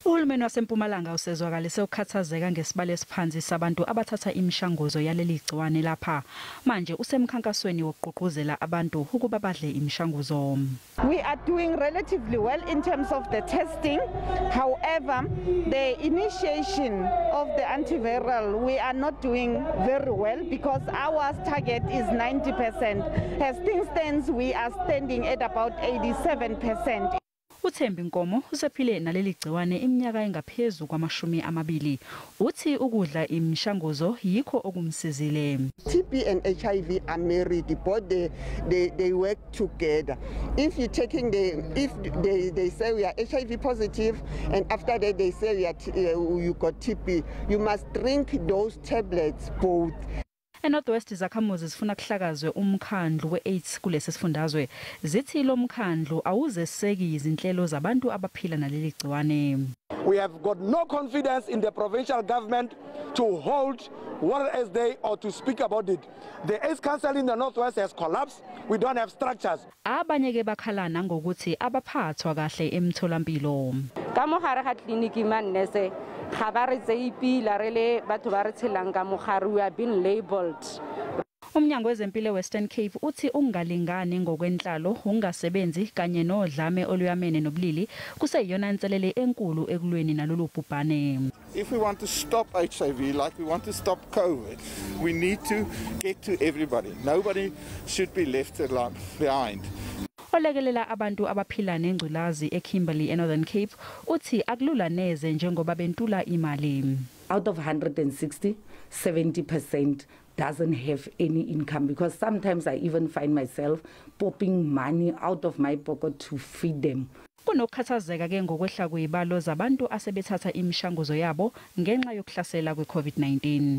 Uhulumeni waseMpumalanga usezwakalise ukukhathazeka ngesibalo esiphansi sabantu abathatha imishanguzo yaleli gciwane lapha. Manje usemkhankasweni wokugqugquzela abantu ukuba badle imishanguzo. We are doing relatively well in terms of the testing. However, the initiation of the antiviral, we are not doing very well because our target is 90%. As things stands, we are standing at about 87%. Uthembi Nkomo usephile naleli gciwane iminyaka engaphezulu kwama-20. Uthi ukudla imishanguzo yikho okumsizile. TB and HIV are married, but they work together. If you're taking if they say we are HIV positive and after that they say you got TB, you must drink those tablets both. eNorthwest izakhamuzi zifuna kuhlakazwe umkhandlu we-AIDS kulesi sifundazwe. Zithi lo mkhandlu awuzeseki izinhlelo zabantu abaphila naleli gciwane. We have got no confidence in the provincial government to hold World AIDS Day or to speak about it. The AIDS Council in the Northwest has collapsed. We don't have structures. Abanye ke bakhalana ngokuthi abaphathwa kahle emtholampilo. Ka mogare ga kliniki mannese ga ba re tseipila rele batho ba re tshelang ka mogare we have been labeled. Umnyango wezempilo Western Cape uthi ungalingani ngokwenhlalo ungasebenzi kanye nodlame oluyamene nobulili kuseyiyona inselele enkulu ekulweni nalolu bhubhane. If we want to stop HIV like we want to stop COVID, we need to get to everybody. Nobody should be left behind. Olekelela abantu abaphila nengculazi eKimberley eNorthern Cape uthi akulula neze njengoba bentula imali. Out of 160, 70% doesn't have any income because sometimes I even find myself popping money out of my pocket to feed them. Kunokhathazeka ke ngokwehla kwezibalo zabantu asebethatha imishanguzo yabo ngenxa yokuhlasela kwe-COVID-19.